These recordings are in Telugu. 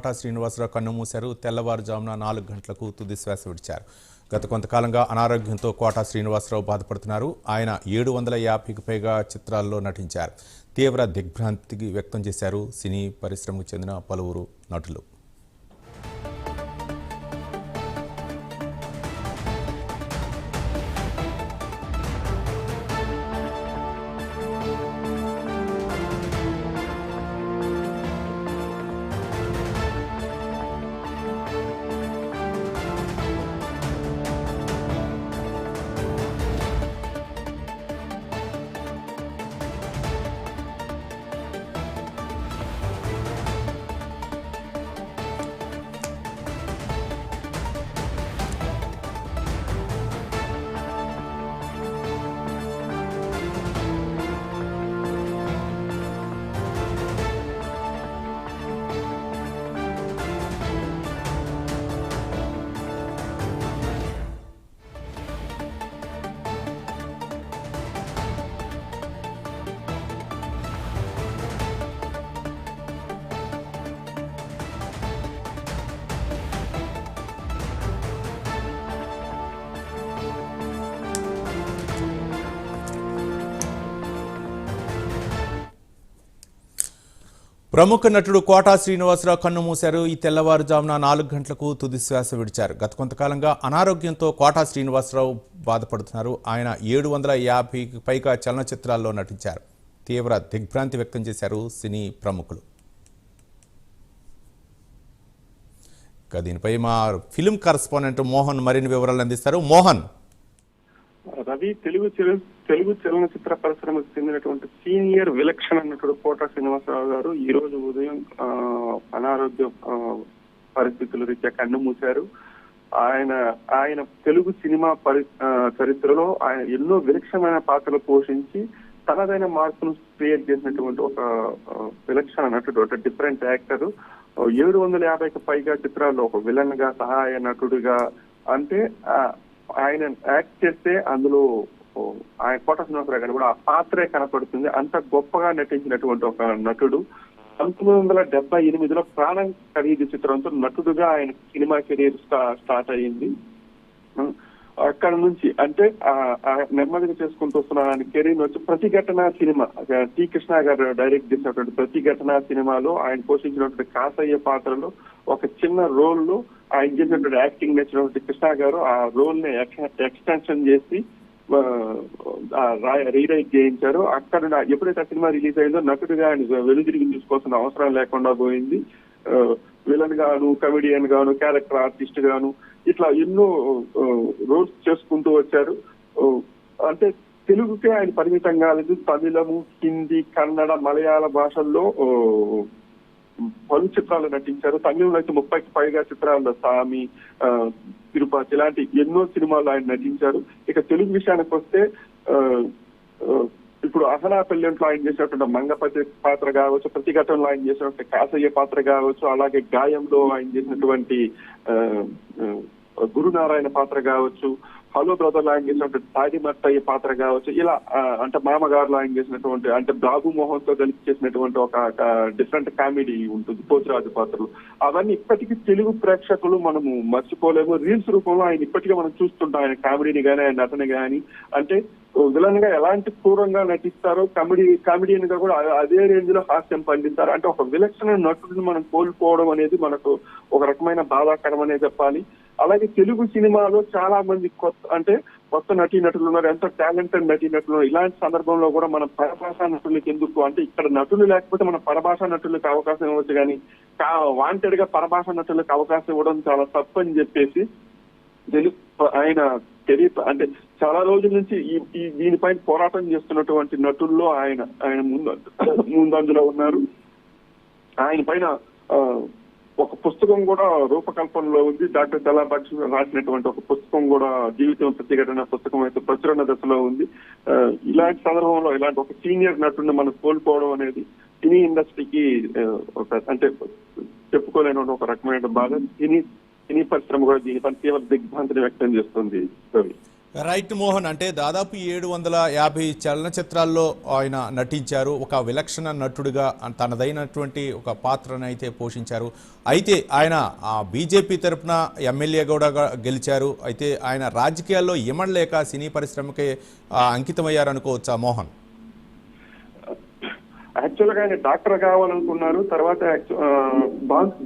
కోటా శ్రీనివాసరావు కన్నుమూశారు. తెల్లవారుజామున 4 గంటలకు తుది శ్వాస విడిచారు. గత కొంతకాలంగా అనారోగ్యంతో కోటా శ్రీనివాసరావు బాధపడుతున్నారు. ఆయన 750కి పైగా చిత్రాల్లో నటించారు. తీవ్ర దిగ్భ్రాంతి వ్యక్తం చేశారు సినీ పరిశ్రమకు చెందిన పలువురు నటులు. ప్రముఖ నటుడు కోటా శ్రీనివాసరావు కన్నుమూశారు. ఈ తెల్లవారుజామున 4 గంటలకు తుది శ్వాస విడిచారు. గత కొంతకాలంగా అనారోగ్యంతో కోటా శ్రీనివాసరావు బాధపడుతున్నారు. ఆయన 750కి పైగా చలనచిత్రాల్లో నటించారు. తీవ్ర దిగ్భ్రాంతి వ్యక్తం చేశారు సినీ ప్రముఖులు. దీనిపై మా ఫిలిం కరెస్పాండెంట్ మోహన్ మరిన్ని వివరాలు అందిస్తారు. మోహన్. రవి, తెలుగు చలనచిత్ర పరిశ్రమకు చెందినటువంటి సీనియర్ విలక్షణ నటుడు కోటా శ్రీనివాసరావు గారు ఈ రోజు ఉదయం అనారోగ్య పరిస్థితుల రీత్యా కన్ను మూశారు. ఆయన తెలుగు సినిమా చరిత్రలో ఆయన ఎన్నో విలక్షణమైన పాత్రలు పోషించి తనదైన మార్పును క్రియేట్ చేసినటువంటి ఒక విలక్షణ నటుడు, ఒక డిఫరెంట్ యాక్టర్. 750కి పైగా చిత్రాల్లో ఒక విలన్ గా, సహాయ నటుడిగా, అంటే ఆయన యాక్ట్ చేస్తే అందులో ఆయన కోటా శ్రీనివాసరావు గారు కూడా ఆ పాత్రే కనపడుతుంది. అంత గొప్పగా నటించినటువంటి ఒక నటుడు. 1978లో ప్రాణం ఖరీదు చిత్రంతో నటుడుగా ఆయన సినిమా కెరీర్ స్టార్ట్ అయ్యింది. అక్కడ నుంచి అంటే నెమ్మదిగా చేసుకుంటూ వస్తున్న ఆయన కెరీర్ వచ్చి ప్రతిఘటన సినిమా, టి కృష్ణ గారు డైరెక్ట్ చేసినటువంటి ప్రతిఘటన సినిమాలో ఆయన పోషించినటువంటి కాసయ్య పాత్రలో ఒక చిన్న రోల్ లో ఆయన చేసినటువంటి యాక్టింగ్ నచ్చినటువంటి కృష్ణ గారు ఆ రోల్ ని ఎక్స్టెన్షన్ చేసి రీరైట్ చేయించారు. అక్కడ ఎప్పుడైతే ఆ సినిమా రిలీజ్ అయిందో నటుడిగా ఆయన వెలుదిరిగి చూసుకోవాల్సిన అవసరం లేకుండా పోయింది. విలన్ గాను, కమెడియన్ గాను, క్యారెక్టర్ ఆర్టిస్ట్ గాను ఇట్లా ఎన్నో రోల్స్ చేసుకుంటూ వచ్చారు. అంటే తెలుగుకే ఆయన పరిమితం కాలేదు. తమిళము, హిందీ, కన్నడ, మలయాళ భాషల్లో పలు చిత్రాలు నటించారు. తమిళంలో అయితే 30కి పైగా చిత్రాల్లో సామి, తిరుపతి ఇలాంటి ఎన్నో సినిమాలు ఆయన నటించారు. ఇక తెలుగు విషయానికి వస్తే ఇప్పుడు అహనా పెళ్ళంట్లో ఆయన చేసినటువంటి మంగపతి పాత్ర కావచ్చు, ప్రతిఘటనలో ఆయన చేసినటువంటి కాసయ్య పాత్ర కావచ్చు, అలాగే గాయంలో ఆయన చేసినటువంటి గురునారాయణ పాత్ర కావచ్చు, హలో బ్రదర్ లో ఆయన చేసినటువంటి తాడిమట్టయ్య పాత్ర కావచ్చు, ఇలా అంటే మామగారులో ఆయన చేసినటువంటి అంటే బాబు మోహన్ తో కలిసి చేసినటువంటి ఒక డిఫరెంట్ కామెడీ ఉంటుంది పోతురాజు పాత్రలు. అవన్నీ ఇప్పటికీ తెలుగు ప్రేక్షకులు మనము మర్చిపోలేము. రీల్స్ రూపంలో ఆయన ఇప్పటికీ మనం చూస్తుంటాం. ఆయన కామెడీని కానీ, ఆయన నటన కానీ, అంటే విలన్ గా ఎలాంటి క్రూరంగా నటిస్తారో కామెడియన్ గా కూడా అదే రేంజ్ లో హాస్యం పండిస్తారు. అంటే ఒక విలక్షణ నటుడిని మనం కోల్పోవడం అనేది మనకు ఒక రకమైన బాధాకరం అనే చెప్పాలి. అలాగే తెలుగు సినిమాలో చాలా మంది కొత్త నటీనటులు ఉన్నారు, ఎంతో టాలెంటెడ్ నటీనటులు. ఇలాంటి సందర్భంలో కూడా మన పరభాషా నటులకు ఎందుకు అంటే ఇక్కడ నటులు లేకపోతే మన పరభాషా నటులకు అవకాశం ఇవ్వచ్చు, కానీ వాంటెడ్ గా పరభాషా నటులకు అవకాశం ఇవ్వడం చాలా తప్పు అని చెప్పేసి ఆయన కెరీర్ అంటే చాలా రోజుల నుంచి దీనిపైన పోరాటం చేస్తున్నటువంటి నటుల్లో ఆయన ముందంజలో ఉన్నారు. ఆయన పైన ఒక పుస్తకం కూడా రూపకల్పనలో ఉంది. డాక్టర్ దళాబాక్షి రాసినటువంటి ఒక పుస్తకం కూడా జీవితం ప్రతిఘటన పుస్తకం అయితే ప్రచురణ దశలో ఉంది. ఇలాంటి సందర్భంలో ఇలాంటి ఒక సీనియర్ నటుడిని మనం కోల్పోవడం అనేది సినీ ఇండస్ట్రీకి ఒక అంటే చెప్పుకోలేని ఒక రకమైన బాధ. సినీ పరిశ్రమ కూడా దీనిపై తీవ్ర దిగ్భ్రాంతిని వ్యక్తం చేస్తుంది. రైట్ మోహన్, అంటే దాదాపు 750 చలనచిత్రాల్లో ఆయన నటించారు. ఒక విలక్షణ నటుడిగా తనదైనటువంటి ఒక పాత్రను అయితే పోషించారు. అయితే ఆయన బీజేపీ తరఫున ఎమ్మెల్యే కూడా గెలిచారు. అయితే ఆయన రాజకీయాల్లో ఇమడలేక సినీ పరిశ్రమకి అంకితమయ్యారు అనుకోవచ్చా మోహన్? యాక్చువల్గా ఆయన డాక్టర్ కావాలనుకున్నారు. తర్వాత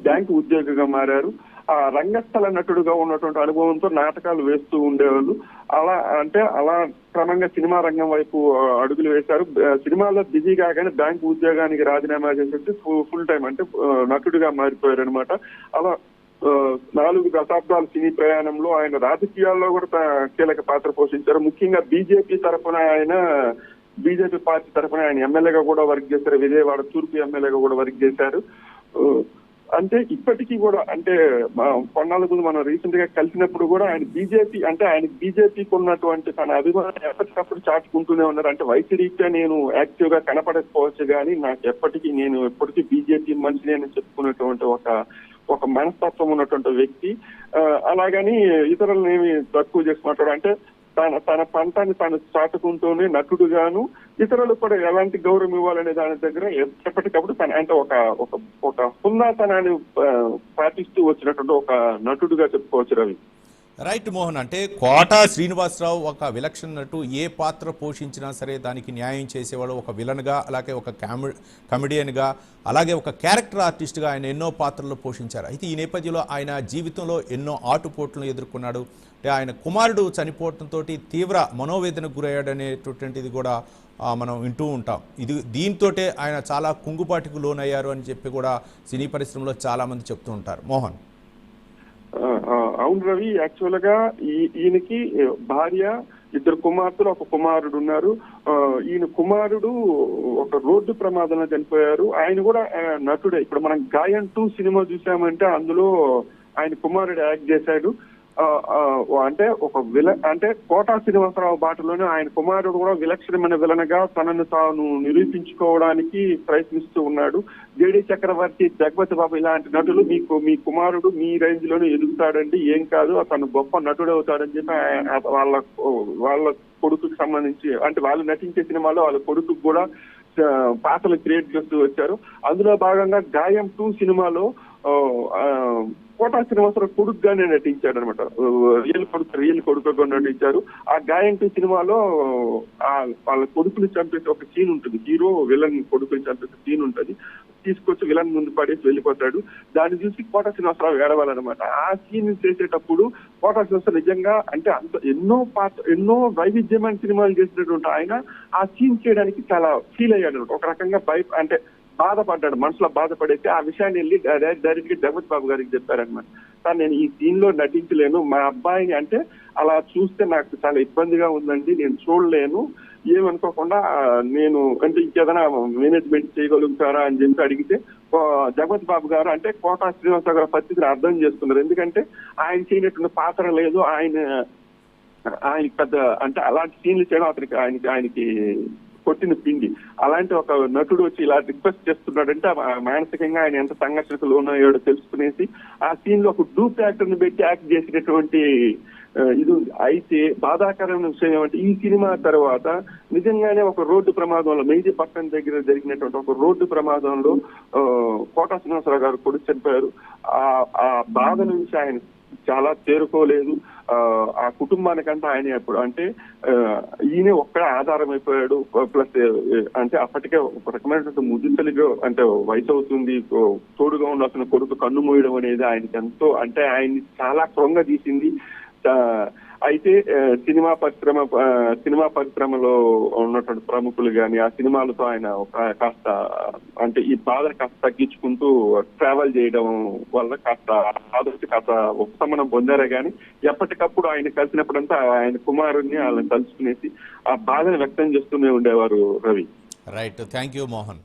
బ్యాంక్ ఉద్యోగిగా మారారు. ఆ రంగస్థల నటుడుగా ఉన్నటువంటి అనుభవంతో నాటకాలు వేస్తూ ఉండేవాళ్ళు. అలా క్రమంగా సినిమా రంగం వైపు అడుగులు వేశారు. సినిమాలో బిజీ కాగానే బ్యాంక్ ఉద్యోగానికి రాజీనామా చేసేసి ఫుల్ టైం అంటే నటుడిగా మారిపోయారు అనమాట. అలా 4 దశాబ్దాల సినీ ప్రయాణంలో ఆయన రాజకీయాల్లో కూడా కీలక పాత్ర పోషించారు. ముఖ్యంగా బీజేపీ పార్టీ తరఫున ఆయన ఎమ్మెల్యేగా కూడా వర్క్ చేశారు. విజయవాడ తూర్పు ఎమ్మెల్యేగా కూడా వర్క్ చేశారు. అంటే ఇప్పటికీ కూడా అంటే కొన్నాళ్ళ ముందు మనం రీసెంట్ గా కలిసినప్పుడు కూడా ఆయన బీజేపీకి ఉన్నటువంటి తన అభిమానం ఎప్పటికప్పుడు చాటుకుంటూనే ఉన్నారు. అంటే వయసు రీత్యా నేను యాక్టివ్ గా కనపడకపోవచ్చు కానీ నేను ఎప్పటికీ బీజేపీ మనిషిని అని చెప్పుకునేటువంటి ఒక మనస్తత్వం ఉన్నటువంటి వ్యక్తి. అలాగని ఇతరులను ఏమి తక్కువ చేసి మాట్లాడు అంటే తన పంతాన్ని తాను చాటుకుంటూనే నటుడుగాను ఇతరులకు కూడా ఎలాంటి గౌరవం ఇవ్వాలనే దాని దగ్గర ఎప్పటికప్పుడు తన అంటే ఒక హుందాతనాన్ని పాటిస్తూ వచ్చినటువంటి ఒక నటుడుగా చెప్పుకోవచ్చు రవి. రైట్ మోహన్, అంటే కోటా శ్రీనివాసరావు ఒక విలక్షణ నటు. ఏ పాత్ర పోషించినా సరే దానికి న్యాయం చేసేవాడు. ఒక విలన్గా, అలాగే ఒక కమెడియన్గా, అలాగే ఒక క్యారెక్టర్ ఆర్టిస్ట్గా ఆయన ఎన్నో పాత్రలు పోషించారు. అయితే ఈ నేపథ్యంలో ఆయన జీవితంలో ఎన్నో ఆటుపోట్లను ఎదుర్కొన్నాడు. అంటే ఆయన కుమారుడు చనిపోవడంతో తీవ్ర మనోవేదనకు గురయ్యాడనేటటువంటిది కూడా మనం వింటూ ఉంటాం. దీంతో ఆయన చాలా కుంగుబాటుకు లోనయ్యారు అని చెప్పి కూడా సినీ పరిశ్రమలో చాలా మంది చెప్తూ ఉంటారు. మోహన్. అవును రవి, యాక్చువల్ గా ఈయనకి భార్య, 2 కుమార్తెలు, 1 కుమారుడు ఉన్నారు. ఈయన కుమారుడు ఒక రోడ్డు ప్రమాదంలో చనిపోయారు. ఆయన కూడా నటుడే. ఇప్పుడు మనం గాయం 2 సినిమా చూసామంటే అందులో ఆయన కుమారుడు యాక్ట్ చేశాడు. అంటే అంటే కోటా శ్రీనివాసరావు బాటలోనే ఆయన కుమారుడు కూడా విలక్షణమైన విలనగా తనను తాను నిరూపించుకోవడానికి ప్రయత్నిస్తూ ఉన్నాడు. జేడి చక్రవర్తి, జగపతి బాబు ఇలాంటి నటులు మీ కుమారుడు మీ రేంజ్ లోనే ఎదుగుతాడండి, ఏం కాదు అతను గొప్ప నటుడు అవుతాడని చెప్పి వాళ్ళ కొడుకుకి సంబంధించి అంటే వాళ్ళు నటించే సినిమాలో వాళ్ళ కొడుకు కూడా పాటలు క్రియేట్ చేస్తూ వచ్చారు. అందులో భాగంగా గాయం 2 సినిమాలో కోటా శ్రీనివాసరావు కొడుకుగానే నటించాడు అనమాట. రియల్ కొడుకుగా నటించారు. ఆ గాయం 2 సినిమాలో వాళ్ళ కొడుకుని చంపేసి ఒక సీన్ ఉంటుంది. హీరో విలన్ కొడుకుని చంపేసి సీన్ ఉంటుంది. తీసుకొచ్చి విలన్ ముందు పడేసి వెళ్ళిపోతాడు. దాన్ని చూసి కోటా శ్రీనివాసరావు ఏడవాలన్నమాట. ఆ సీన్ చేసేటప్పుడు కోటా శ్రీనివాసరావు నిజంగా అంటే ఎన్నో వైవిధ్యమైన సినిమాలు చేసినటువంటి ఆయన ఆ సీన్ చేయడానికి చాలా ఫీల్ అయ్యాడు అనమాట. ఒక రకంగా అంటే బాధపడ్డాడు, మనసులో బాధపడేసి ఆ విషయాన్ని వెళ్ళి డైరెక్ట్ గా జగపతి బాబు గారికి చెప్పారనమాట. సార్ నేను ఈ సీన్ లో నటించలేను, మా అబ్బాయిని అంటే అలా చూస్తే నాకు చాలా ఇబ్బందిగా ఉందండి, నేను చూడలేను, ఏమనుకోకుండా నేను అంటే ఇంకేదైనా మేనేజ్మెంట్ చేయగలుగుతారా అని చెప్పి అడిగితే జగపతి బాబు గారు అంటే కోటా శ్రీనివాసరావు గారి పరిస్థితిని అర్థం చేసుకున్నారు. ఎందుకంటే ఆయన చేయనటువంటి పాత్ర లేదు, ఆయనకి పెద్ద అంటే అలాంటి సీన్లు చేయడం ఆయనకి కొట్టిన పిండి. అలాంటి ఒక నటుడు వచ్చి ఇలా రిక్వెస్ట్ చేస్తున్నాడంటే మానసికంగా ఆయన ఎంత సంఘర్షణకు లోనయ్యాడో తెలుసుకునేసి ఆ సీన్ లో ఒక డూప్ యాక్టర్ ని పెట్టి యాక్ట్ చేసినటువంటి ఇది ఉంది. అయితే బాధాకరమైన విషయం ఏమంటే ఈ సినిమా తర్వాత నిజంగానే ఒక రోడ్డు ప్రమాదంలో మెహదీపట్నం దగ్గర జరిగినటువంటి ఒక రోడ్డు ప్రమాదంలో కోటా శ్రీనివాసరావు గారు కొడుకు చనిపోయారు. ఆ బాధ నుంచి ఆయన చాలా చేరుకోలేదు. ఆ కుటుంబానికంటే ఆయన ఎప్పుడు అంటే ఈయన ఒక్కడే ఆధారం అయిపోయాడు. ప్లస్ అంటే అప్పటికే ఒక రకమైనటువంటి ముద్దుతలిగా అంటే వయసు అవుతుంది, తోడుగా ఉండాల్సిన కొడుకు కన్ను మూయడం అనేది ఆయనకి ఎంతో అంటే ఆయన్ని చాలా క్రొంగ తీసింది. అయితే సినిమా పరిశ్రమలో ఉన్నటువంటి ప్రముఖులు కానీ ఆ సినిమాలతో ఆయన కాస్త అంటే ఈ బాధను కాస్త తగ్గించుకుంటూ ట్రావెల్ చేయడం వల్ల కాస్త ఉపశమనం పొందారే కానీ ఎప్పటికప్పుడు ఆయన కలిసినప్పుడంతా ఆయన కుమారుడిని వాళ్ళని తలుచుకునేసి ఆ బాధను వ్యక్తం చేస్తూనే ఉండేవారు Ravi. Right, thank you Mohan.